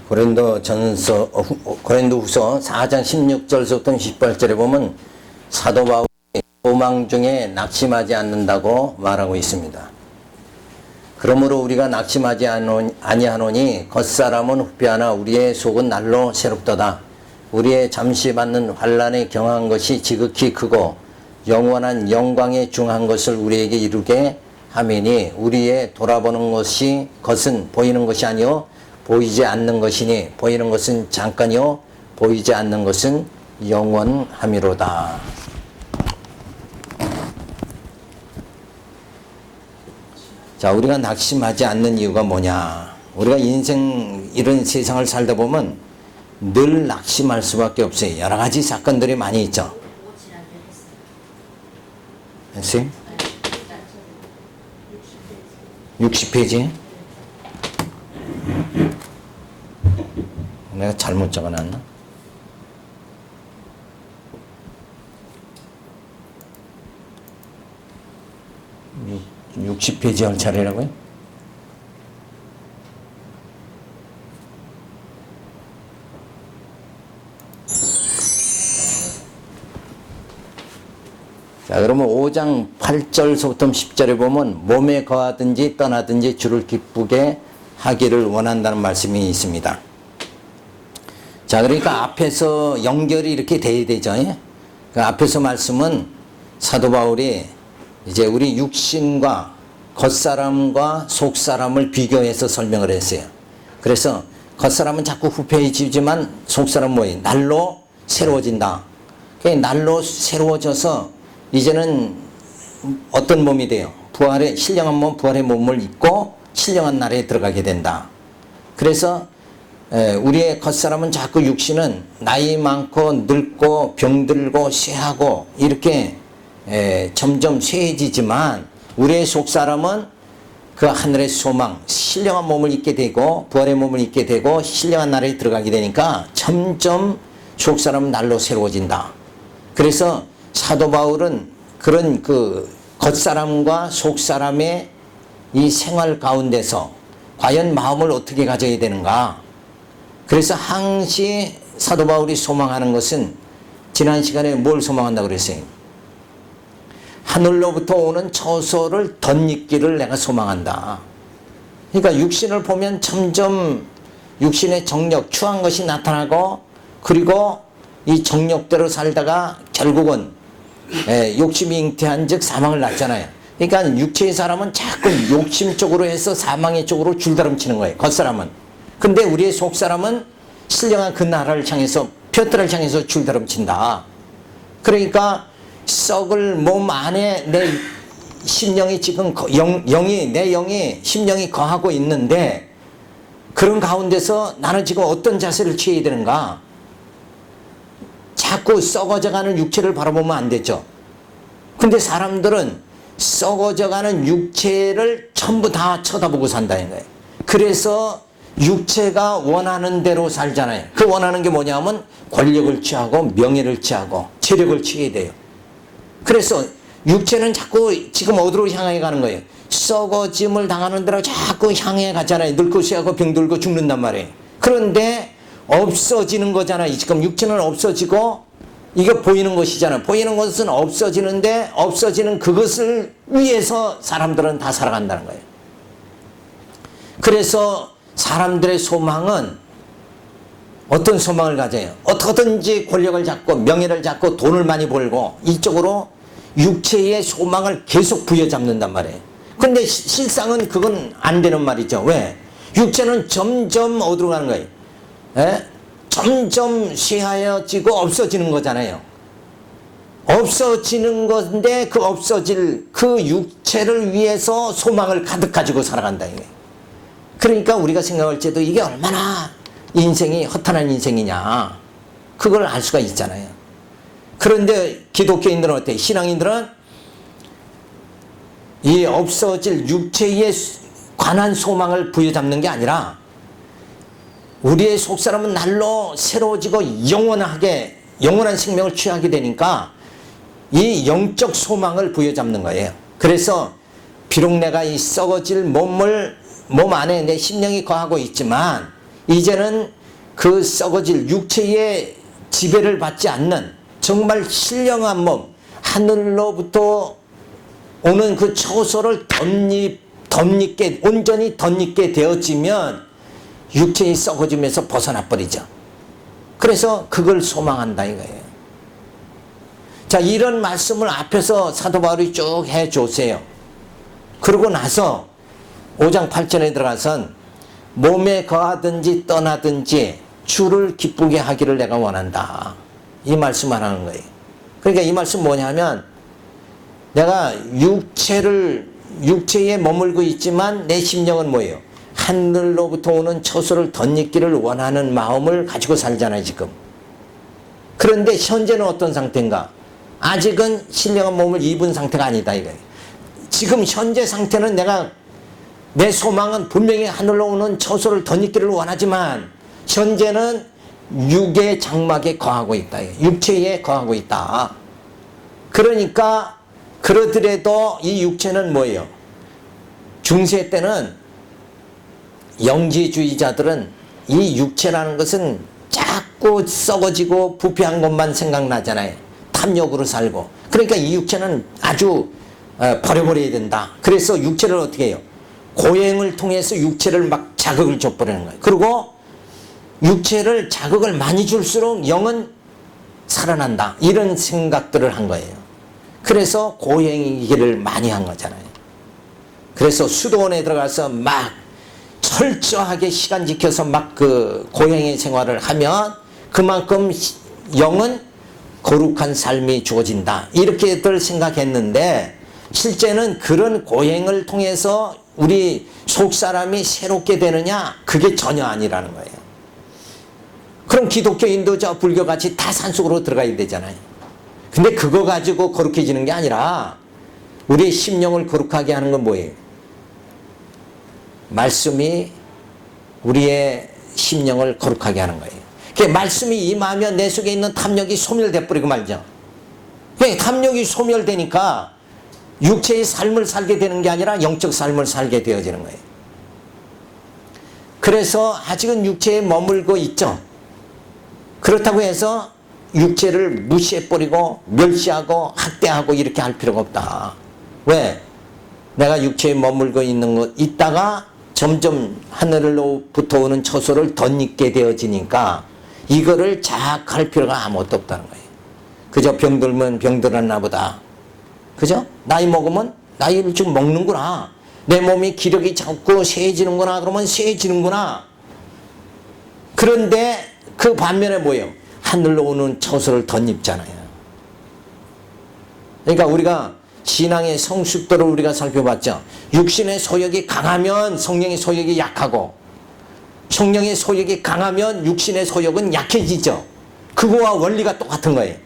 고린도후서 4장 16절부터 18절에 보면 사도 바울이 소망 중에 낙심하지 않는다고 말하고 있습니다. 그러므로 우리가 낙심하지 아니하노니 겉사람은 후패하나 우리의 속은 날로 새롭도다. 우리의 잠시 받는 환난에 경한 것이 지극히 크고 영원한 영광에 중한 것을 우리에게 이루게 하매니 우리의 돌아보는 것은 보이는 것이 아니요 보이지 않는 것이니 보이는 것은 잠깐이요 보이지 않는 것은 영원함이로다. 자, 우리가 낙심하지 않는 이유가 뭐냐? 우리가 인생 이런 세상을 살다 보면 늘 낙심할 수밖에 없어요. 여러 가지 사건들이 많이 있죠. 했어요? 60페이지? 내가 잘못 적어놨나? 육 60페이지 할 차례라고요? 자, 그러면 5장 8절서부터 10절에 보면 몸에 거하든지 떠나든지 주를 기쁘게 하기를 원한다는 말씀이 있습니다. 자, 그러니까 앞에서 연결이 이렇게 돼야 되죠. 그 앞에서 말씀은 사도 바울이 이제 우리 육신과 겉사람과 속사람을 비교해서 설명을 했어요. 그래서 겉사람은 자꾸 후패해지지만 속사람은 뭐예요? 날로 새로워진다. 날로 새로워져서 이제는 어떤 몸이 돼요? 신령한 몸, 부활의 몸을 입고 신령한 나라에 들어가게 된다. 그래서 우리의 겉사람은 자꾸 육신은 나이 많고 늙고 병들고 쇠하고 이렇게 점점 쇠해지지만 우리의 속사람은 그 하늘의 소망, 신령한 몸을 입게 되고 부활의 몸을 입게 되고 신령한 나라에 들어가게 되니까 점점 속사람은 날로 새로워진다. 그래서 사도 바울은 그런 그 겉사람과 속사람의 이 생활 가운데서 과연 마음을 어떻게 가져야 되는가. 그래서 항시 사도 바울이 소망하는 것은 지난 시간에 뭘 소망한다고 그랬어요? 하늘로부터 오는 처소를 덧입기를 내가 소망한다. 그러니까 육신을 보면 점점 육신의 정력, 추한 것이 나타나고 그리고 이 정력대로 살다가 결국은 욕심이 잉태한 즉 사망을 낳잖아요. 그러니까 육체의 사람은 자꾸 욕심 쪽으로 해서 사망의 쪽으로 줄다름치는 거예요. 겉사람은. 근데 우리의 속사람은 신령한 그 나라를 향해서 표들을 향해서 줄다름친다. 그러니까 썩을 몸 안에 내 심령이 지금 내 영이 심령이 거하고 있는데 그런 가운데서 나는 지금 어떤 자세를 취해야 되는가? 자꾸 썩어져가는 육체를 바라보면 안 되죠. 근데 사람들은 썩어져가는 육체를 전부 다 쳐다보고 산다는 거예요. 그래서 육체가 원하는 대로 살잖아요. 그 원하는 게 뭐냐면 권력을 취하고 명예를 취하고 체력을 취해야 돼요. 그래서 육체는 자꾸 지금 어디로 향해 가는 거예요? 썩어짐을 당하는 대로 자꾸 향해 가잖아요. 늙고 쇠하고 병들고 죽는단 말이에요. 그런데 없어지는 거잖아요. 지금 육체는 없어지고 이거 보이는 것이잖아요. 보이는 것은 없어지는데 없어지는 그것을 위해서 사람들은 다 살아간다는 거예요. 그래서 사람들의 소망은 어떤 소망을 가져요? 어떻게든지 권력을 잡고 명예를 잡고 돈을 많이 벌고 이쪽으로 육체의 소망을 계속 부여잡는단 말이에요. 근데 실상은 그건 안 되는 말이죠. 왜? 육체는 점점 어디로 가는 거예요? 점점 쇠하여지고 없어지는 거잖아요. 없어지는 건데 그 없어질 그 육체를 위해서 소망을 가득 가지고 살아간다 이거예요. 그러니까 우리가 생각할 때도 이게 얼마나 인생이 허탄한 인생이냐 그걸 알 수가 있잖아요. 그런데 기독교인들은 어때요? 신앙인들은 이 없어질 육체에 관한 소망을 부여잡는 게 아니라 우리의 속사람은 날로 새로워지고 영원한 생명을 취하게 되니까 이 영적 소망을 부여잡는 거예요. 그래서 비록 내가 이 썩어질 몸 안에 내 심령이 거하고 있지만 이제는 그 썩어질 육체의 지배를 받지 않는 정말 신령한 몸, 하늘로부터 오는 그 초소를 덧입게, 온전히 덧입게 되어지면 육체이 썩어지면서 벗어나 버리죠. 그래서 그걸 소망한다 이거예요. 자, 이런 말씀을 앞에서 사도 바울이 쭉 해줬어요. 그러고 나서 5장 8절에 들어가선 몸에 거하든지 떠나든지 주를 기쁘게 하기를 내가 원한다. 이 말씀을 하는 거예요. 그러니까 이 말씀 뭐냐면 내가 육체에 머물고 있지만 내 심령은 뭐예요? 하늘로부터 오는 초소를 덧입기를 원하는 마음을 가지고 살잖아요, 지금. 그런데 현재는 어떤 상태인가? 아직은 신령한 몸을 입은 상태가 아니다, 이거예요. 지금 현재 상태는 내 소망은 분명히 하늘로 오는 초소를 덧입기를 원하지만 현재는 육의 장막에 거하고 있다. 육체에 거하고 있다. 그러니까 그러더라도 이 육체는 뭐예요? 중세 때는 영지주의자들은 이 육체라는 것은 자꾸 썩어지고 부패한 것만 생각나잖아요. 탐욕으로 살고. 그러니까 이 육체는 아주 버려버려야 된다. 그래서 육체를 어떻게 해요? 고행을 통해서 육체를 막 자극을 줘버리는 거예요. 그리고 육체를 자극을 많이 줄수록 영은 살아난다. 이런 생각들을 한 거예요. 그래서 고행이기를 많이 한 거잖아요. 그래서 수도원에 들어가서 막 철저하게 시간 지켜서 막 그 고행의 생활을 하면 그만큼 영은 거룩한 삶이 주어진다. 이렇게들 생각했는데 실제는 그런 고행을 통해서 우리 속사람이 새롭게 되느냐? 그게 전혀 아니라는 거예요. 그럼 기독교인도 저 불교같이 다 산속으로 들어가야 되잖아요. 근데 그거 가지고 거룩해지는 게 아니라 우리의 심령을 거룩하게 하는 건 뭐예요? 말씀이 우리의 심령을 거룩하게 하는 거예요. 말씀이 임하면 내 속에 있는 탐욕이 소멸돼 버리고 말죠. 탐욕이 소멸되니까 육체의 삶을 살게 되는 게 아니라 영적 삶을 살게 되어지는 거예요. 그래서 아직은 육체에 머물고 있죠. 그렇다고 해서 육체를 무시해버리고 멸시하고 학대하고 이렇게 할 필요가 없다. 왜? 내가 육체에 머물고 있다가 점점 하늘로부터 오는 초소를 덧입게 되어지니까 이거를 자학할 필요가 아무것도 없다는 거예요. 그저 병들면 병들었나 보다. 그죠? 나이 먹으면 나이를 좀 먹는구나. 내 몸이 기력이 자꾸 쇠해지는구나. 그러면 쇠해지는구나. 그런데 그 반면에 뭐예요? 하늘로 오는 초소를 덧입잖아요. 그러니까 우리가 신앙의 성숙도를 우리가 살펴봤죠. 육신의 소욕이 강하면 성령의 소욕이 약하고 성령의 소욕이 강하면 육신의 소욕은 약해지죠. 그거와 원리가 똑같은 거예요.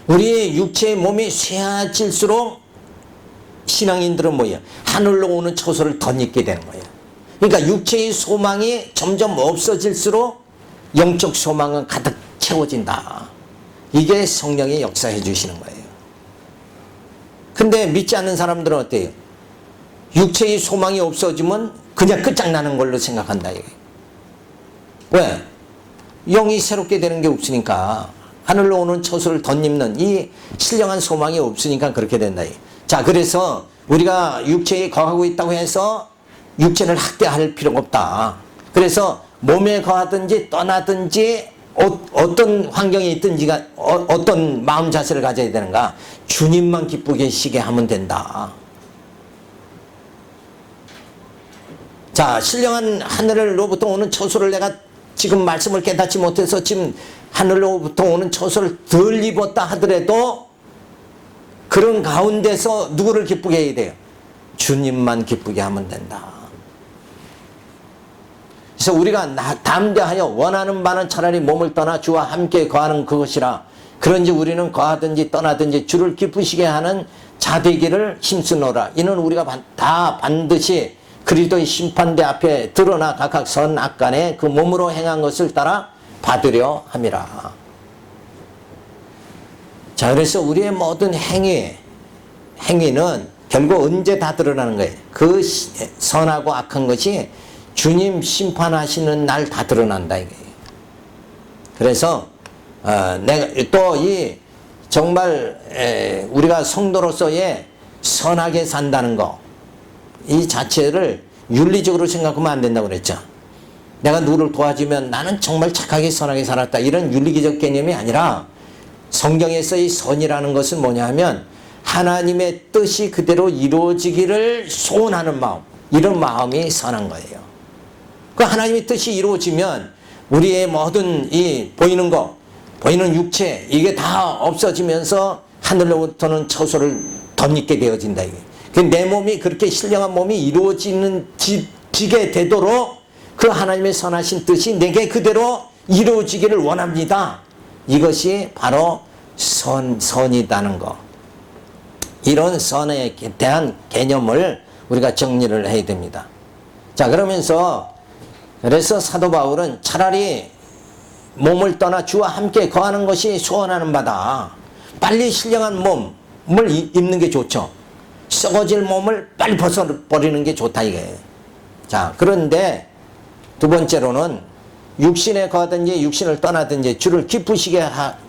우리 육체의 몸이 쇠해질수록 신앙인들은 뭐예요? 하늘로 오는 초소를 덧입게 되는 거예요. 그러니까 육체의 소망이 점점 없어질수록 영적 소망은 가득 채워진다. 이게 성령이 역사해 주시는 거예요. 근데 믿지 않는 사람들은 어때요? 육체의 소망이 없어지면 그냥 끝장나는 걸로 생각한다. 왜? 영이 새롭게 되는 게 없으니까. 하늘로 오는 초소를 덧입는 이 신령한 소망이 없으니까 그렇게 된다. 자, 그래서 우리가 육체에 거하고 있다고 해서 육체를 학대할 필요가 없다. 그래서 몸에 거하든지 떠나든지 어떤 환경에 있든지가 어떤 마음 자세를 가져야 되는가? 주님만 기쁘게 시게 하면 된다. 자, 신령한 하늘로부터 오는 초소를 내가 지금 말씀을 깨닫지 못해서 지금 하늘로부터 오는 초소를 덜 입었다 하더라도 그런 가운데서 누구를 기쁘게 해야 돼요? 주님만 기쁘게 하면 된다. 그래서 우리가 담대하여 원하는 바는 차라리 몸을 떠나 주와 함께 거하는 그것이라. 그런지 우리는 거하든지 떠나든지 주를 기쁘시게 하는 자 되기를 힘쓰노라. 이는 우리가 다 반드시 그리스도의 심판대 앞에 드러나 각각 선 악간에 그 몸으로 행한 것을 따라 받으려 함이라. 자, 그래서 우리의 모든 행위는 결국 언제 다 드러나는 거예요? 그 선하고 악한 것이 주님 심판하시는 날 다 드러난다 이게. 그래서 내가 또 이 정말 우리가 성도로서의 선하게 산다는 거, 이 자체를 윤리적으로 생각하면 안 된다고 그랬죠. 내가 누구를 도와주면 나는 정말 착하게 선하게 살았다, 이런 윤리적 개념이 아니라 성경에서 이 선이라는 것은 뭐냐 하면 하나님의 뜻이 그대로 이루어지기를 소원하는 마음, 이런 마음이 선한 거예요. 그 하나님의 뜻이 이루어지면 우리의 모든 이 보이는 거, 보이는 육체, 이게 다 없어지면서 하늘로부터는 처소를 덧입게 되어진다 이게. 내 몸이 그렇게 신령한 몸이 이루어지게 되도록 그 하나님의 선하신 뜻이 내게 그대로 이루어지기를 원합니다. 이것이 바로 선이라는 거. 이런 선에 대한 개념을 우리가 정리를 해야 됩니다. 자, 그래서 사도 바울은 차라리 몸을 떠나 주와 함께 거하는 것이 소원하는 바다. 빨리 신령한 몸을 입는 게 좋죠. 썩어질 몸을 빨리 벗어버리는 게 좋다 이게. 자, 그런데 두 번째로는 육신에 거하든지 육신을 떠나든지 주를 기쁘시게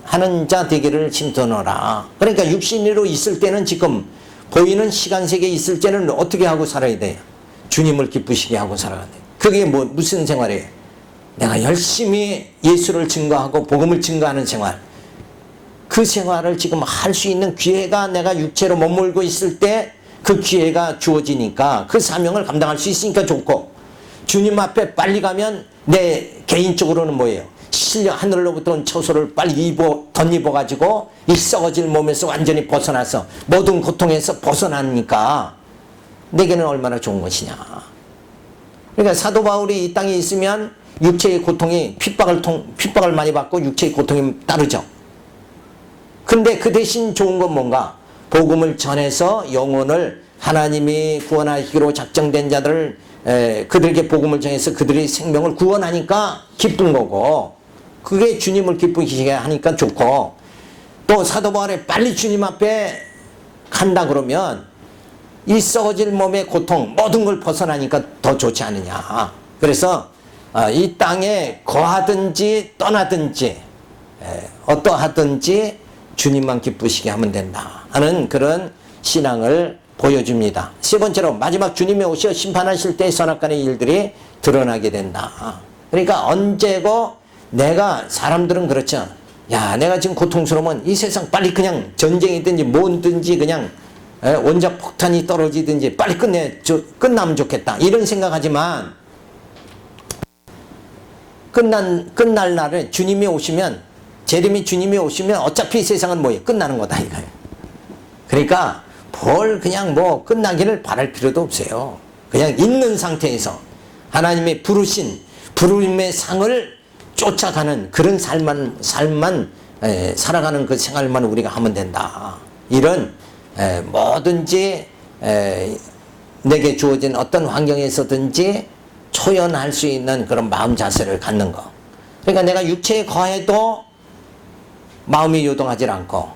하는 자 되기를 힘쓰노라. 그러니까 육신으로 있을 때는, 지금 보이는 시간세계에 있을 때는 어떻게 하고 살아야 돼요? 주님을 기쁘시게 하고 살아야 돼요. 그게 무슨 생활이에요? 내가 열심히 예수를 증거하고 복음을 증거하는 생활. 그 생활을 지금 할 수 있는 기회가, 내가 육체로 머물고 있을 때 그 기회가 주어지니까 그 사명을 감당할 수 있으니까 좋고, 주님 앞에 빨리 가면 내 개인적으로는 뭐예요? 하늘로부터 온 처소를 빨리 덧입어가지고 이 썩어질 몸에서 완전히 벗어나서 모든 고통에서 벗어나니까 내게는 얼마나 좋은 것이냐. 그러니까 사도 바울이 이 땅에 있으면 육체의 고통이 핍박을 많이 받고 육체의 고통이 따르죠. 근데 그 대신 좋은 건 뭔가? 복음을 전해서 영혼을 하나님이 구원하시기로 작정된 자들을 그들에게 복음을 전해서 그들의 생명을 구원하니까 기쁜 거고, 그게 주님을 기쁘시게 하니까 좋고, 또 사도 바울이 빨리 주님 앞에 간다 그러면 이 썩어질 몸의 고통 모든 걸 벗어나니까 더 좋지 않느냐. 그래서 이 땅에 거하든지 떠나든지 어떠하든지 주님만 기쁘시게 하면 된다 하는 그런 신앙을 보여줍니다. 세 번째로, 마지막 주님이 오셔 심판하실 때 선악간의 일들이 드러나게 된다. 그러니까 언제고, 사람들은 그렇죠. 야, 내가 지금 고통스러우면 이 세상 빨리 그냥 전쟁이든지 뭐든지 그냥 원자 폭탄이 떨어지든지 빨리 끝나면 좋겠다, 이런 생각하지만, 끝날 날에 주님이 오시면, 재림이 주님이 오시면 어차피 세상은 뭐예요? 끝나는 거다 이거예요. 그러니까 그냥 끝나기를 바랄 필요도 없어요. 그냥 있는 상태에서 하나님의 부르심의 상을 쫓아가는 그런 삶만 살아가는 그 생활만 우리가 하면 된다. 이런 뭐든지 내게 주어진 어떤 환경에서든지 초연할 수 있는 그런 마음 자세를 갖는 거. 그러니까 내가 육체에 거해도 마음이 요동하지 않고,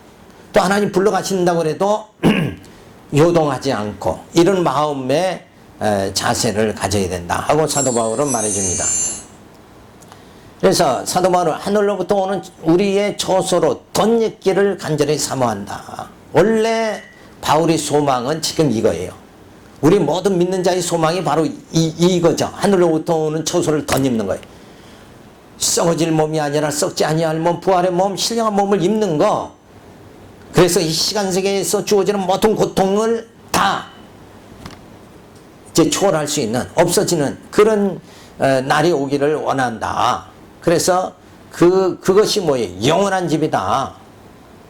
또 하나님 불러가신다고 해도 요동하지 않고, 이런 마음의 자세를 가져야 된다 하고 사도 바울은 말해줍니다. 그래서 사도 바울은 하늘로부터 오는 우리의 처소로 덧입기를 간절히 사모한다. 원래 바울의 소망은 지금 이거예요. 우리 모든 믿는 자의 소망이 바로 이거죠. 하늘로부터 오는 처소를 덧입는 거예요. 썩어질 몸이 아니라 썩지 아니할 몸, 부활의 몸, 신령한 몸을 입는 거. 그래서 이 시간 세계에서 주어지는 모든 고통을 다 이제 초월할 수 있는, 없어지는 그런 날이 오기를 원한다. 그래서 그것이 뭐예요? 영원한 집이다.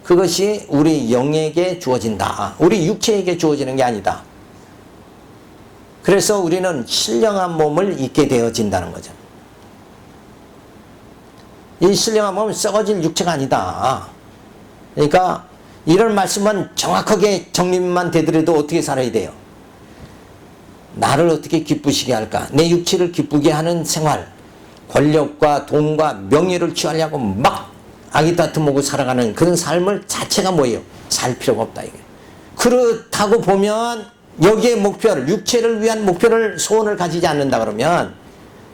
그것이 우리 영에게 주어진다. 우리 육체에게 주어지는 게 아니다. 그래서 우리는 신령한 몸을 입게 되어진다는 거죠. 이 신령한 몸은 썩어질 육체가 아니다. 그러니까 이런 말씀은 정확하게 정립만 되더라도 어떻게 살아야 돼요? 나를 어떻게 기쁘시게 할까? 내 육체를 기쁘게 하는 생활, 권력과 돈과 명예를 취하려고 막 아기다툼하고 살아가는 그런 삶을 자체가 뭐예요? 살 필요가 없다 이게. 그렇다고 보면 여기에 목표를, 육체를 위한 목표를, 소원을 가지지 않는다 그러면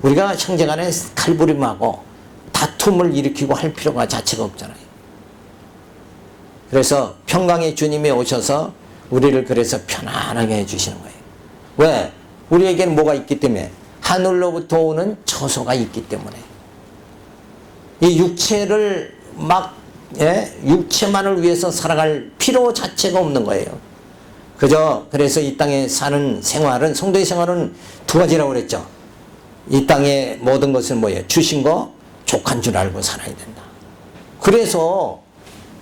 우리가 형제간에 칼부림하고 다툼을 일으키고 할 필요가 자체가 없잖아요. 그래서 평강의 주님이 오셔서 우리를 그래서 편안하게 해주시는 거예요. 왜? 우리에게는 뭐가 있기 때문에? 하늘로부터 오는 처소가 있기 때문에. 이 육체를 육체만을 위해서 살아갈 필요 자체가 없는 거예요. 그래서 이 땅에 사는 생활은, 성도의 생활은 두 가지라고 그랬죠. 이 땅의 모든 것은 뭐예요? 주신 거 족한 줄 알고 살아야 된다. 그래서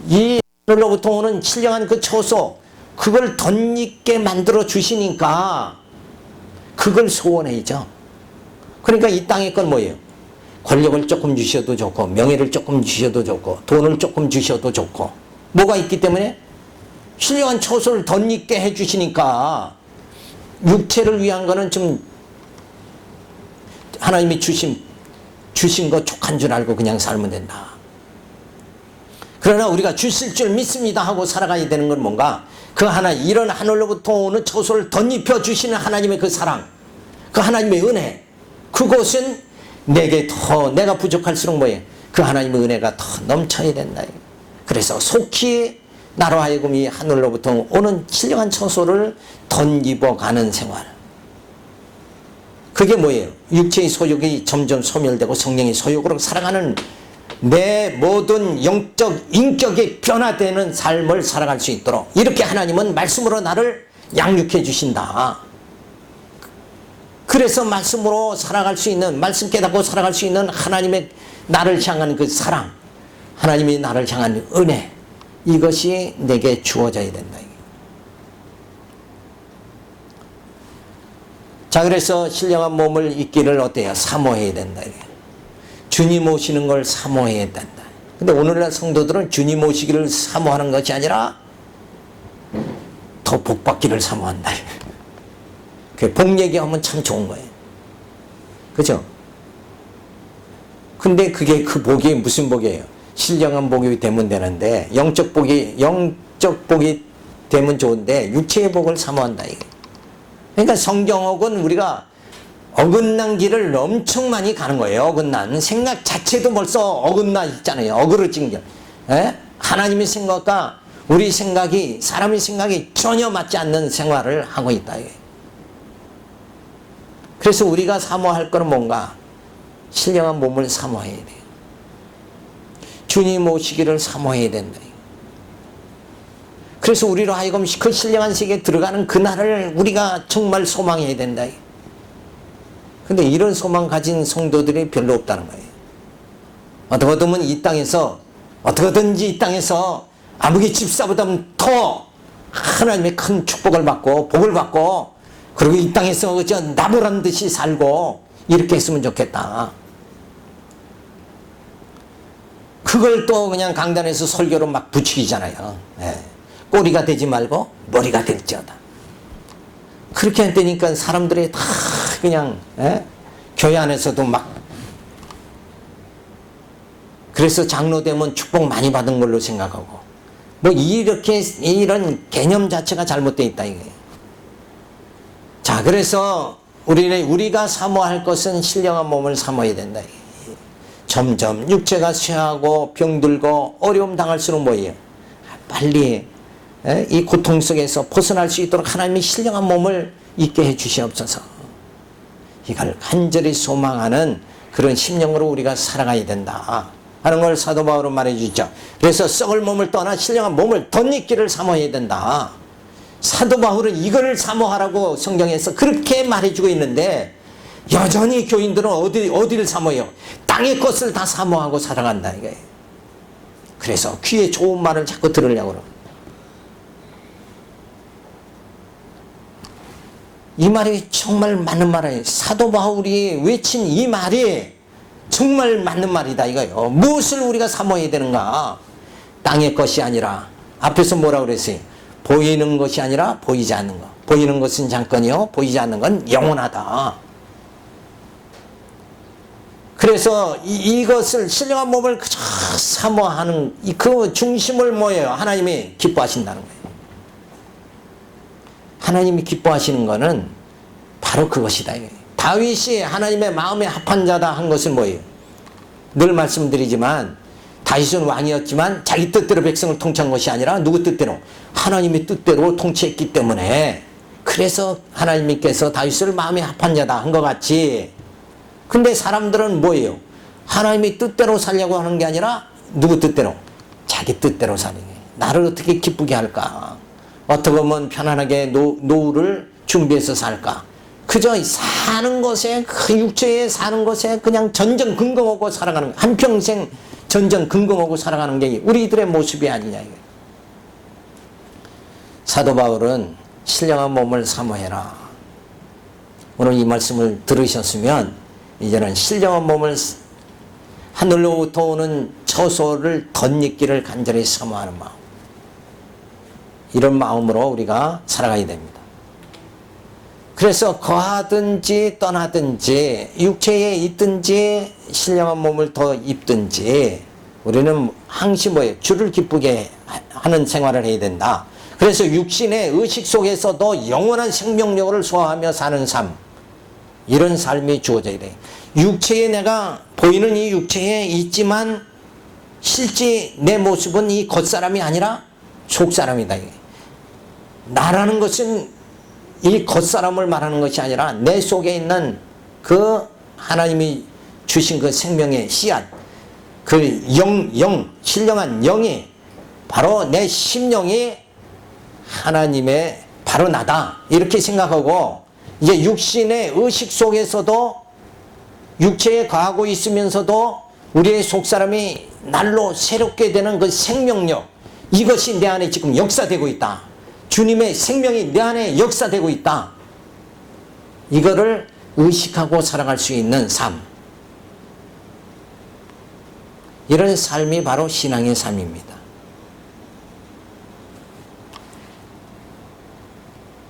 이 하늘로부터 오는 신령한 그 처소, 그걸 덧입게 만들어 주시니까 그걸 소원해야죠. 그러니까 이 땅의 건 뭐예요? 권력을 조금 주셔도 좋고, 명예를 조금 주셔도 좋고, 돈을 조금 주셔도 좋고, 뭐가 있기 때문에? 신령한 처소를 덧입게 해주시니까 육체를 위한 거는 좀 하나님이 주신 거 족한 줄 알고 그냥 살면 된다. 그러나 우리가 주실 줄 믿습니다 하고 살아가야 되는 건 뭔가? 이런 하늘로부터 오는 처소를 덧입혀 주시는 하나님의 그 사랑, 그 하나님의 은혜, 그것은 내가 부족할수록 뭐예요? 그 하나님의 은혜가 더 넘쳐야 된다. 그래서 속히 나로 하여금 이 하늘로부터 오는 신령한 처소를 덧입어가는 생활. 그게 뭐예요? 육체의 소욕이 점점 소멸되고 성령의 소욕으로 살아가는 내 모든 영적 인격이 변화되는 삶을 살아갈 수 있도록 이렇게 하나님은 말씀으로 나를 양육해 주신다. 그래서 말씀으로 살아갈 수 있는, 말씀 깨닫고 살아갈 수 있는 하나님의 나를 향한 그 사랑, 하나님이 나를 향한 은혜, 이것이 내게 주어져야 된다. 자, 그래서 신령한 몸을 입기를 어때요? 사모해야 된다. 주님 오시는 걸 사모해야 된다. 근데 오늘날 성도들은 주님 오시기를 사모하는 것이 아니라 더 복받기를 사모한다. 복 얘기하면 참 좋은 거예요. 그죠? 근데 그게 그 복이 무슨 복이에요? 신령한 복이 되면 되는데, 영적 복이 되면 좋은데, 육체의 복을 사모한다. 이게. 그러니까 성경옥은 우리가 어긋난 길을 엄청 많이 가는 거예요. 어긋난 생각 자체도 벌써 어긋나 있잖아요. 어그러진 길. 하나님의 생각과 우리 생각이, 사람의 생각이 전혀 맞지 않는 생활을 하고 있다. 그래서 우리가 사모할 거는 뭔가? 신령한 몸을 사모해야 돼요. 주님 오시기를 사모해야 된다. 그래서 우리로 하여금 그 신령한 세계에 들어가는 그날을 우리가 정말 소망해야 된다. 근데 이런 소망 가진 성도들이 별로 없다는 거예요. 어떻게든지 이 땅에서 아무개 집사보다 더 하나님의 큰 축복을 받고 복을 받고, 그리고 이 땅에서 그저 나무란 듯이 살고 이렇게 했으면 좋겠다. 그걸 또 그냥 강단에서 설교로 막 부추기잖아요. 꼬리가 되지 말고 머리가 될지어다. 그렇게 한다니까 사람들이 다 그냥 교회 안에서도 막, 그래서 장로 되면 축복 많이 받은 걸로 생각하고, 뭐 이런 개념 자체가 잘못되어 있다 이거예요. 자, 그래서 우리가 사모할 것은 신령한 몸을 사모해야 된다. 점점 육체가 쇠하고 병들고 어려움 당할수록 뭐예요? 빨리 이 고통 속에서 벗어날 수 있도록 하나님이 신령한 몸을 있게 해 주시옵소서. 이걸 간절히 소망하는 그런 심령으로 우리가 살아가야 된다 하는 걸 사도 바울은 말해 주죠. 그래서 썩을 몸을 떠나 신령한 몸을 덧입기를 사모해야 된다. 사도 바울은 이거를 사모하라고 성경에서 그렇게 말해주고 있는데, 여전히 교인들은 어디를 사모해요? 땅의 것을 다 사모하고 살아간다 이거예요. 그래서 귀에 좋은 말을 자꾸 들으려고 그러고. 이 말이 정말 맞는 말이에요. 사도 바울이 외친 이 말이 정말 맞는 말이다 이거예요. 무엇을 우리가 사모해야 되는가? 땅의 것이 아니라, 앞에서 뭐라고 그랬어요? 보이는 것이 아니라 보이지 않는 것. 보이는 것은 잠깐이요, 보이지 않는 건 영원하다. 그래서 이것을, 신령한 몸을 그저 사모하는 그 중심을 뭐예요? 하나님이 기뻐하신다는 거예요. 하나님이 기뻐하시는 거는 바로 그것이다. 다윗이 하나님의 마음에 합한 자다 한 것은 뭐예요? 늘 말씀드리지만 다윗은 왕이었지만 자기 뜻대로 백성을 통치한 것이 아니라 누구 뜻대로? 하나님의 뜻대로 통치했기 때문에, 그래서 하나님께서 다윗을 마음에 합한 자다 한 것 같이, 근데 사람들은 뭐예요? 하나님의 뜻대로 살려고 하는 게 아니라 누구 뜻대로? 자기 뜻대로 사는 게. 나를 어떻게 기쁘게 할까? 어떻게 하면 편안하게 노후를 준비해서 살까? 그저 사는 것에, 그 육체에 사는 것에 그냥 전전긍긍하고 살아가는 거예요. 한평생 전전긍긍하고 살아가는 게 우리들의 모습이 아니냐 이거예요. 사도 바울은 신령한 몸을 사모해라. 오늘 이 말씀을 들으셨으면 이제는 신령한 몸을, 하늘로부터 오는 처소를 덧입기를 간절히 사모하는 마음, 이런 마음으로 우리가 살아가야 됩니다. 그래서 거하든지 떠나든지 육체에 있든지 신령한 몸을 더 입든지 우리는 항상 뭐예요? 주를 기쁘게 하는 생활을 해야 된다. 그래서 육신의 의식 속에서도 영원한 생명력을 소화하며 사는 삶, 이런 삶이 주어져야 돼. 육체에, 내가 보이는 이 육체에 있지만 실제 내 모습은 이 겉사람이 아니라 속사람이다. 나라는 것은 이 겉사람을 말하는 것이 아니라 내 속에 있는 그 하나님이 주신 그 생명의 씨앗, 그 신령한 영이, 바로 내 심령이 하나님의 바로 나다, 이렇게 생각하고, 이제 육신의 의식 속에서도 육체에 거하고 있으면서도 우리의 속사람이 날로 새롭게 되는 그 생명력, 이것이 내 안에 지금 역사되고 있다. 주님의 생명이 내 안에 역사되고 있다. 이거를 의식하고 살아갈 수 있는 삶, 이런 삶이 바로 신앙의 삶입니다.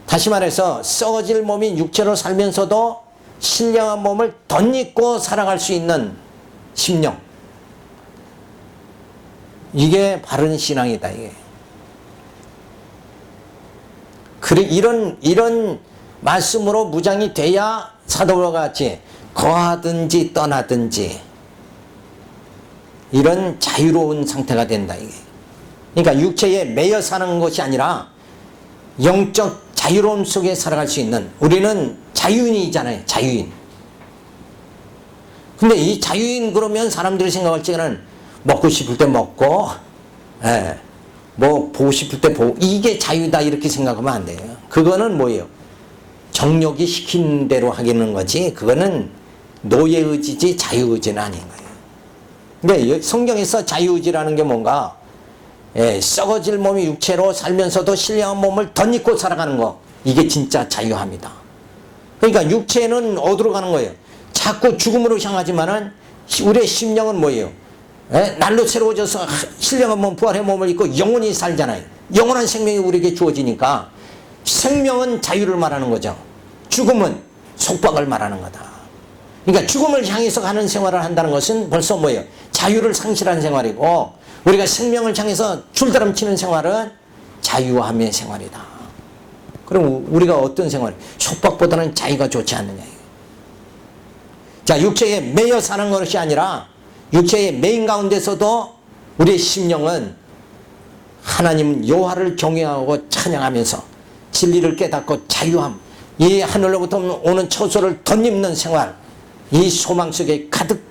다시 말해서 썩어질 몸인 육체로 살면서도 신령한 몸을 덧입고 살아갈 수 있는 심령, 이게 바른 신앙이다. 이게. 그래, 이런 말씀으로 무장이 돼야 사도와 같이 거하든지 떠나든지 이런 자유로운 상태가 된다. 이게. 그러니까 육체에 매여 사는 것이 아니라 영적 자유로움 속에 살아갈 수 있는, 우리는 자유인이잖아요. 자유인. 근데 이 자유인 그러면 사람들이 생각할 때는 먹고 싶을 때 먹고, 뭐 보고 싶을 때 보고, 이게 자유다 이렇게 생각하면 안 돼요. 그거는 뭐예요? 정욕이 시킨 대로 하기는 거지, 그거는 노예의지지 자유의지는 아닌 거예요. 근데 성경에서 자유의지라는 게 뭔가, 썩어질 몸이 육체로 살면서도 신령한 몸을 덧입고 살아가는 거, 이게 진짜 자유함이다. 그러니까 육체는 어디로 가는 거예요? 자꾸 죽음으로 향하지만은 우리의 심령은 뭐예요? 날로 새로워져서 신령한 몸, 부활의 몸을 입고 영원히 살잖아요. 영원한 생명이 우리에게 주어지니까 생명은 자유를 말하는 거죠. 죽음은 속박을 말하는 거다. 그러니까 죽음을 향해서 가는 생활을 한다는 것은 벌써 뭐예요? 자유를 상실한 생활이고, 우리가 생명을 향해서 줄다름치는 생활은 자유함의 생활이다. 그럼 우리가 어떤 생활? 속박보다는 자유가 좋지 않느냐. 자, 육체에 매여 사는 것이 아니라 육체의 매인 가운데서도 우리의 심령은 하나님 여호와를 경외하고 찬양하면서 진리를 깨닫고 자유함, 이 하늘로부터 오는 처소를 덧입는 생활, 이 소망 속에 가득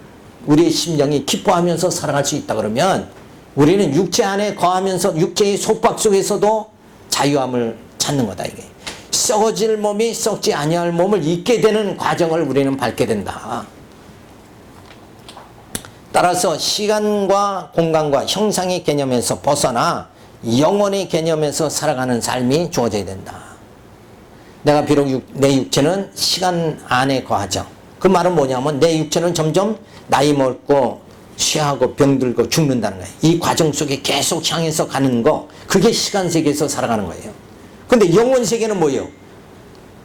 우리의 심령이 기뻐하면서 살아갈 수 있다. 그러면 우리는 육체 안에 거하면서 육체의 속박 속에서도 자유함을 찾는 거다. 이게 썩어질 몸이 썩지 아니할 몸을 입게 되는 과정을 우리는 밟게 된다. 따라서 시간과 공간과 형상의 개념에서 벗어나 영혼의 개념에서 살아가는 삶이 주어져야 된다. 내가 비록 내 육체는 시간 안에 거하죠. 그 말은 뭐냐면 내 육체는 점점 나이 먹고 쇠하고 병들고 죽는다는 거예요. 이 과정 속에 계속 향해서 가는 거, 그게 시간 세계에서 살아가는 거예요. 근데 영원 세계는 뭐예요?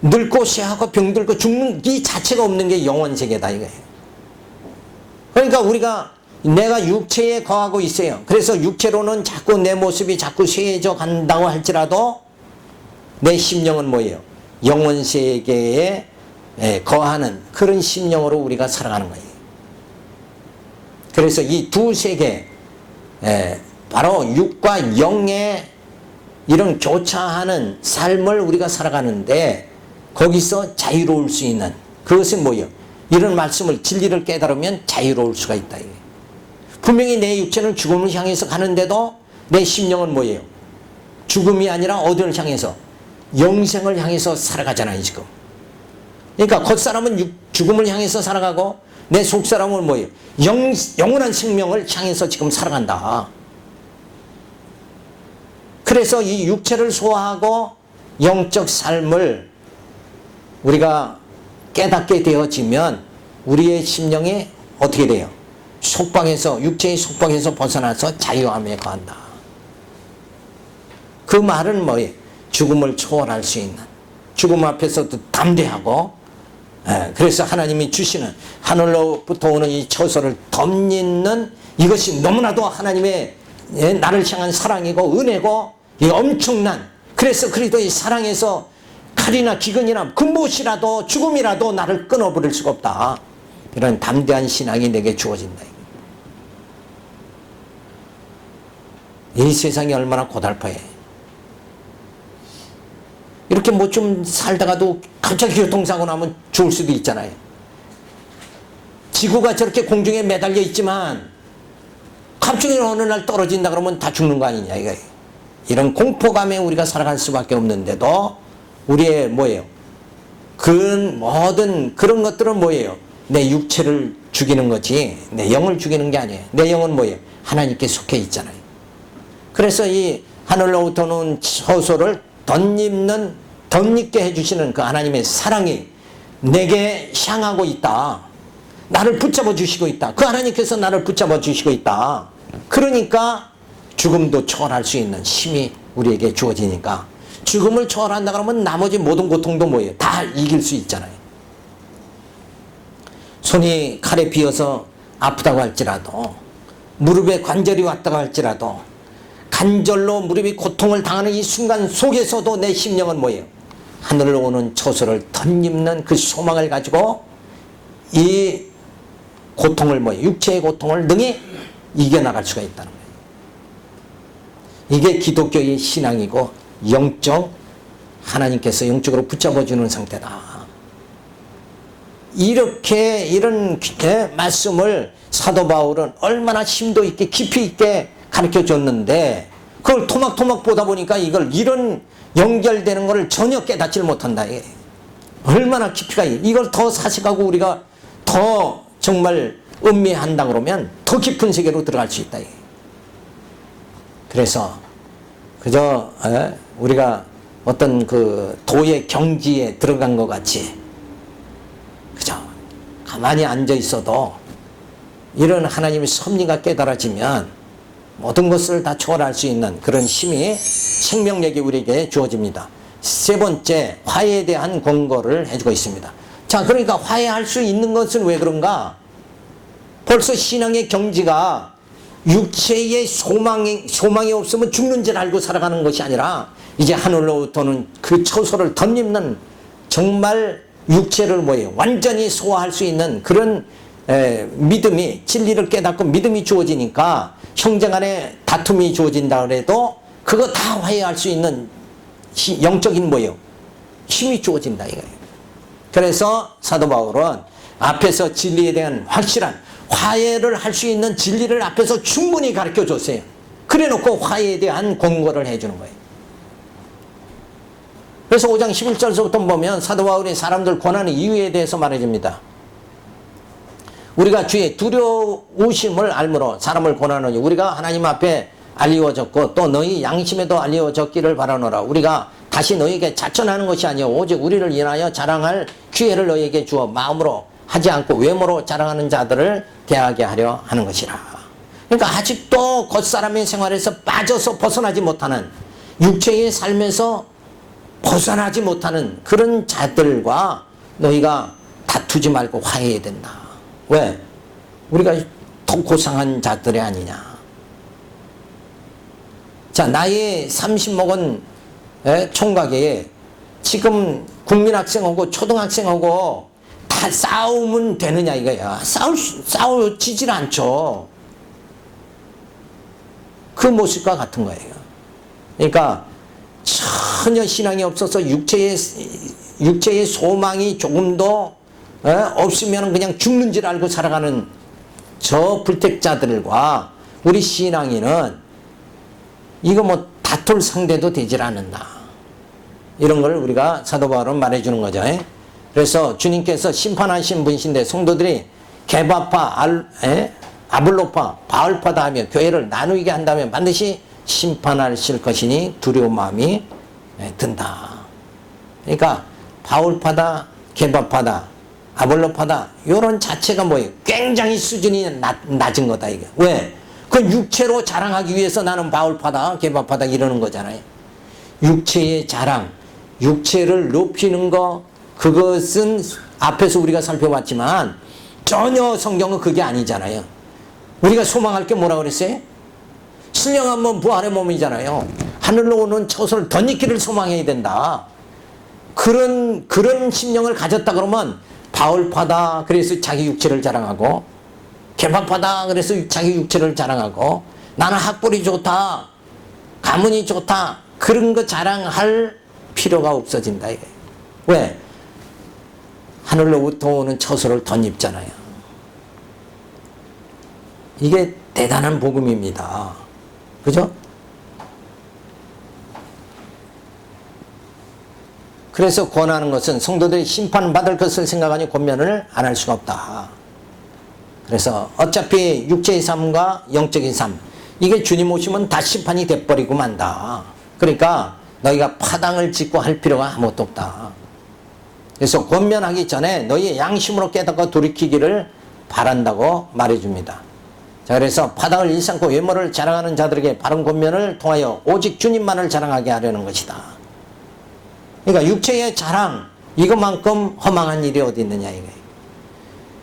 늙고 쇠하고 병들고 죽는 이 자체가 없는 게 영원 세계다 이거예요. 그러니까 우리가 내가 육체에 거하고 있어요. 그래서 육체로는 자꾸 내 모습이 자꾸 쇠해져 간다고 할지라도 내 심령은 뭐예요? 영원 세계에 거하는 그런 심령으로 우리가 살아가는 거예요. 그래서 이 두 세계, 바로 육과 영의 이런 교차하는 삶을 우리가 살아가는데 거기서 자유로울 수 있는 그것은 뭐예요? 이런 말씀을 진리를 깨달으면 자유로울 수가 있다. 분명히 내 육체는 죽음을 향해서 가는데도 내 심령은 뭐예요? 죽음이 아니라 어디를 향해서? 영생을 향해서 살아가잖아요, 지금. 그러니까 겉사람은 죽음을 향해서 살아가고 내 속사람은 뭐예요? 영원한 생명을 향해서 지금 살아간다. 그래서 이 육체를 소화하고 영적 삶을 우리가 깨닫게 되어지면 우리의 심령이 어떻게 돼요? 속박에서, 육체의 속박에서 벗어나서 자유함에 거한다. 그 말은 뭐예요? 죽음을 초월할 수 있는, 죽음 앞에서도 담대하고, 그래서 하나님이 주시는 하늘로부터 오는 이 처소를 덧입는 이것이 너무나도 하나님의 나를 향한 사랑이고 은혜고 이 엄청난, 그래서 그리스도의 사랑에서 칼이나 기근이나 그 무엇이라도 죽음이라도 나를 끊어버릴 수가 없다. 이런 담대한 신앙이 내게 주어진다. 이 세상이 얼마나 고달파해. 이렇게 뭐 좀 살다가도 갑자기 교통사고 나면 죽을 수도 있잖아요. 지구가 저렇게 공중에 매달려 있지만 갑자기 어느 날 떨어진다 그러면 다 죽는 거 아니냐 이거예요. 이런 공포감에 우리가 살아갈 수밖에 없는데도 우리의 뭐예요? 그 모든 그런 것들은 뭐예요? 내 육체를 죽이는 거지 내 영을 죽이는 게 아니에요. 내 영은 뭐예요? 하나님께 속해 있잖아요. 그래서 이 하늘로부터 오는 처소를 덧입게 해주시는 그 하나님의 사랑이 내게 향하고 있다. 나를 붙잡아 주시고 있다. 그 하나님께서 나를 붙잡아 주시고 있다. 그러니까 죽음도 초월할 수 있는 힘이 우리에게 주어지니까 죽음을 초월한다 그러면 나머지 모든 고통도 뭐예요? 다 이길 수 있잖아요. 손이 칼에 비어서 아프다고 할지라도 무릎에 관절이 왔다고 할지라도 관절로 무릎이 고통을 당하는 이 순간 속에서도 내 심령은 뭐예요? 하늘로 오는 처소를 덧입는 그 소망을 가지고 이 고통을 뭐예요? 육체의 고통을 능히 이겨나갈 수가 있다는 거예요. 이게 기독교의 신앙이고 영적, 하나님께서 영적으로 붙잡아주는 상태다. 이렇게 이런 말씀을 사도 바울은 얼마나 심도 있게 깊이 있게 가르쳐 줬는데 그걸 토막토막 보다 보니까 이런 연결되는 것을 전혀 깨닫지 못한다. 얼마나 깊이가 이걸 더 사색하고 우리가 더 정말 음미한다 그러면 더 깊은 세계로 들어갈 수 있다. 그래서 그저 우리가 어떤 그 도의 경지에 들어간 것 같이 그저 가만히 앉아 있어도 이런 하나님의 섭리가 깨달아지면 모든 것을 다 초월할 수 있는 그런 힘이 생명력이 우리에게 주어집니다. 세 번째, 화해에 대한 권고를 해주고 있습니다. 자, 그러니까 화해할 수 있는 것은 왜 그런가? 벌써 신앙의 경지가 육체의 소망이 없으면 죽는 줄 알고 살아가는 것이 아니라 이제 하늘로부터는 그 처소를 덧입는 정말 육체를 뭐예요? 완전히 소화할 수 있는 그런 믿음이, 진리를 깨닫고 믿음이 주어지니까 형제 간에 다툼이 주어진다 그래도 그거 다 화해할 수 있는 영적인 뭐예요? 힘이 주어진다 이거예요. 그래서 사도 바울은 앞에서 진리에 대한 확실한 화해를 할 수 있는 진리를 앞에서 충분히 가르쳐 줬어요. 그래 놓고 화해에 대한 권고를 해주는 거예요. 그래서 5장 11절부터 보면 사도 바울이 사람들 권하는 이유에 대해서 말해줍니다. 우리가 주의 두려우심을 알므로 사람을 권하노니 우리가 하나님 앞에 알리워졌고 또 너희 양심에도 알리워졌기를 바라노라. 우리가 다시 너희에게 자천하는 것이 아니요 오직 우리를 인하여 자랑할 기회를 너희에게 주어 마음으로 하지 않고 외모로 자랑하는 자들을 대하게 하려 하는 것이라. 그러니까 아직도 겉사람의 생활에서 빠져서 벗어나지 못하는 육체의 삶에서 벗어나지 못하는 그런 자들과 너희가 다투지 말고 화해해야 된다. 왜? 우리가 더 고상한 자들이 아니냐. 자, 나이 30 먹은 총각에 지금 국민학생하고 초등학생하고 싸우면 되느냐 이거야. 싸우지질 않죠. 그 모습과 같은 거예요. 그러니까 전혀 신앙이 없어서 육체의 소망이 조금도 없으면 그냥 죽는 줄 알고 살아가는 저 불택자들과 우리 신앙인은 이거 뭐 다툴 상대도 되질 않는다. 이런 걸 우리가 사도 바울은 말해주는 거죠. 그래서 주님께서 심판하신 분이신데 성도들이 게바파, 아블로파, 바울파다 하며 교회를 나누게 한다면 반드시 심판하실 것이니 두려운 마음이 든다. 그러니까 바울파다, 게바파다, 아볼로파다 이런 자체가 뭐예요? 굉장히 수준이 낮은 거다 이게. 왜? 그 육체로 자랑하기 위해서 나는 바울파다, 게바파다 이러는 거잖아요. 육체의 자랑, 육체를 높이는 거, 그것은 앞에서 우리가 살펴봤지만 전혀 성경은 그게 아니잖아요. 우리가 소망할 게 뭐라 그랬어요? 신령한 몸, 부활의 몸이잖아요. 하늘로 오는 처소를 덧입기를 소망해야 된다. 그런 심령을 가졌다 그러면 바울파다 그래서 자기 육체를 자랑하고, 개파파다 그래서 자기 육체를 자랑하고, 나는 학벌이 좋다, 가문이 좋다, 그런 거 자랑할 필요가 없어진다 이게. 왜? 하늘로부터 오는 처소를 덧입잖아요. 이게 대단한 복음입니다. 그죠? 그래서 권하는 것은 성도들이 심판받을 것을 생각하니 권면을 안 할 수가 없다. 그래서 어차피 육체의 삶과 영적인 삶, 이게 주님 오시면 다 심판이 돼버리고 만다. 그러니까 너희가 파당을 짓고 할 필요가 아무것도 없다. 그래서 권면하기 전에 너희의 양심으로 깨닫고 돌이키기를 바란다고 말해줍니다. 자, 그래서 파당을 일삼고 외모를 자랑하는 자들에게 바른 권면을 통하여 오직 주님만을 자랑하게 하려는 것이다. 그러니까 육체의 자랑, 이것만큼 허망한 일이 어디 있느냐 이게.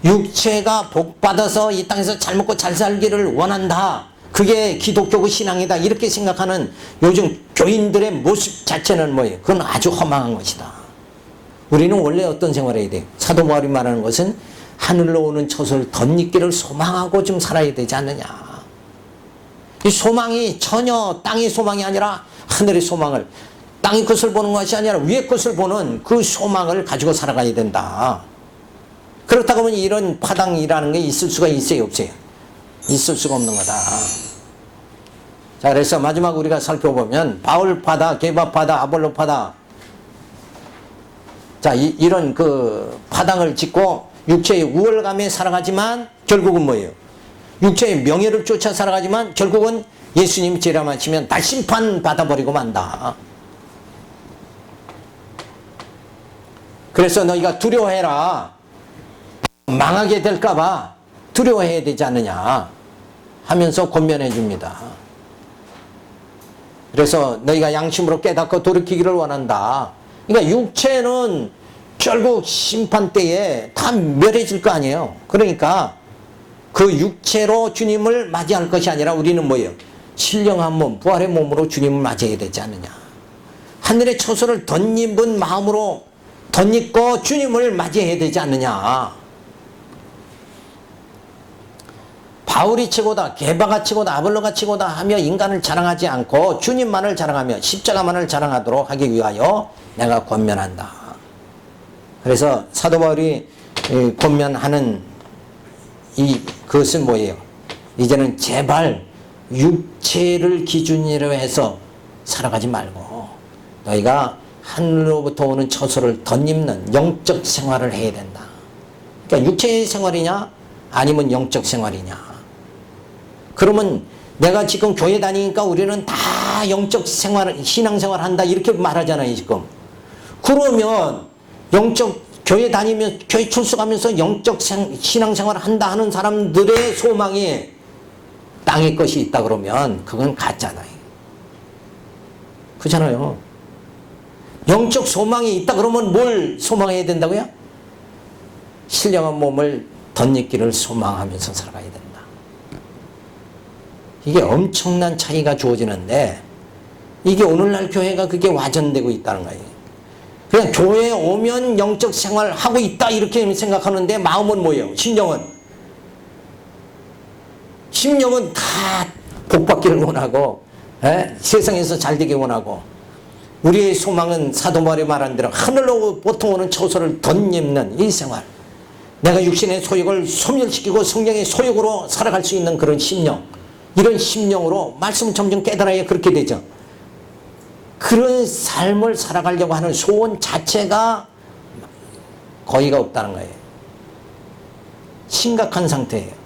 육체가 복받아서 이 땅에서 잘 먹고 잘 살기를 원한다. 그게 기독교고 신앙이다. 이렇게 생각하는 요즘 교인들의 모습 자체는 뭐예요? 그건 아주 허망한 것이다. 우리는 원래 어떤 생활을 해야 돼요? 사도 바울이 말하는 것은 하늘로 오는 처소를 덧입기를 소망하고 좀 살아야 되지 않느냐. 이 소망이 전혀 땅의 소망이 아니라 하늘의 소망을, 땅의 것을 보는 것이 아니라 위의 것을 보는 그 소망을 가지고 살아가야 된다. 그렇다고 하면 이런 파당이라는 게 있을 수가 있어요, 없어요? 있을 수가 없는 거다. 자, 그래서 마지막 우리가 살펴보면 바울파다, 게바파다, 아볼로파다, 자, 이런 그 파당을 짓고 육체의 우월감에 살아가지만 결국은 뭐예요? 육체의 명예를 쫓아 살아가지만 결국은 예수님 재림하시면 다 심판받아버리고 만다. 그래서 너희가 두려워해라. 망하게 될까봐 두려워해야 되지 않느냐 하면서 권면해 줍니다. 그래서 너희가 양심으로 깨닫고 돌이키기를 원한다. 그러니까 육체는 결국 심판 때에 다 멸해질 거 아니에요. 그러니까 그 육체로 주님을 맞이할 것이 아니라 우리는 뭐예요? 신령한 몸, 부활의 몸으로 주님을 맞이해야 되지 않느냐. 하늘의 처소를 덧입은 마음으로 덧입고 주님을 맞이해야 되지 않느냐. 바울이 최고다, 게바가 최고다, 아볼로가 최고다 하며 인간을 자랑하지 않고 주님만을 자랑하며 십자가만을 자랑하도록 하기 위하여 내가 권면한다. 그래서 사도 바울이 권면하는 그것은 뭐예요? 이제는 제발 육체를 기준으로 해서 살아가지 말고 너희가 하늘로부터 오는 처소를 덧입는 영적 생활을 해야 된다. 그러니까 육체의 생활이냐 아니면 영적 생활이냐. 그러면 내가 지금 교회 다니니까 우리는 다 영적 생활, 신앙생활 한다 이렇게 말하잖아요 지금. 그러면 영적 교회 다니면 교회 출석하면서 영적 신앙생활 한다 하는 사람들의 소망이 땅의 것이 있다 그러면 그건 가짜잖아요. 그렇잖아요. 영적 소망이 있다 그러면 뭘 소망해야 된다고요? 신령한 몸을 덧입기를 소망하면서 살아가야 된다. 이게 엄청난 차이가 주어지는데 이게 오늘날 교회가 그게 와전되고 있다는 거예요. 그냥 교회에 오면 영적 생활 하고 있다 이렇게 생각하는데 마음은 뭐예요? 심령은 다 복받기를 원하고 세상에서 잘 되기 원하고 우리의 소망은 사도 바울이 말한 대로 하늘로 보통 오는 처소를 덧입는 이 생활, 내가 육신의 소욕을 소멸시키고 성령의 소욕으로 살아갈 수 있는 그런 심령, 이런 심령으로 말씀을 점점 깨달아야 그렇게 되죠. 그런 삶을 살아가려고 하는 소원 자체가 거의가 없다는 거예요. 심각한 상태예요.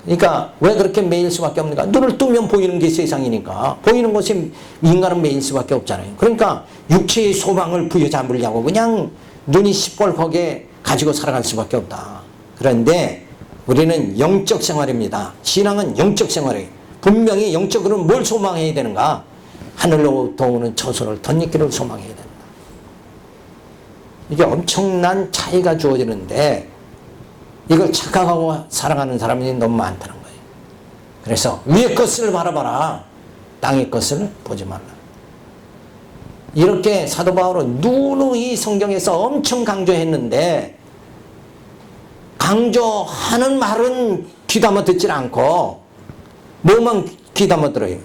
그러니까 왜 그렇게 매일 수밖에 없는가? 눈을 뜨면 보이는 게 세상이니까 보이는 것이 인간은 매일 수밖에 없잖아요. 그러니까 육체의 소망을 부여잡으려고 그냥 눈이 시뻘겋게 가지고 살아갈 수밖에 없다. 그런데 우리는 영적 생활입니다. 신앙은 영적 생활이에요. 분명히 영적으로는 뭘 소망해야 되는가? 하늘로부터 오는 처소를 덧입기를 소망해야 된다. 이게 엄청난 차이가 주어지는데 이걸 착각하고 살아가는 사람이 너무 많다는 거예요. 그래서 위의 것을 바라봐라. 땅의 것을 보지 말라. 이렇게 사도 바울은 누누이 성경에서 엄청 강조했는데 강조하는 말은 귀담아 듣질 않고 뭐만 귀담아 들어요?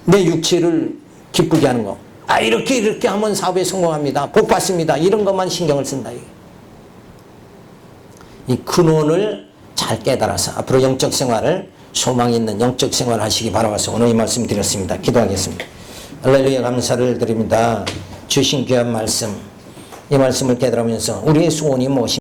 내 육체를 기쁘게 하는 거. 이렇게 하면 사업에 성공합니다. 복 받습니다. 이런 것만 신경을 쓴다. 이 근원을 잘 깨달아서 앞으로 영적 생활을 소망 있는 영적 생활을 하시기 바라면서 오늘 이 말씀 드렸습니다. 기도하겠습니다. 할렐루야, 감사를 드립니다. 주신 귀한 말씀, 이 말씀을 깨달으면서 우리의 소원이 무엇인가?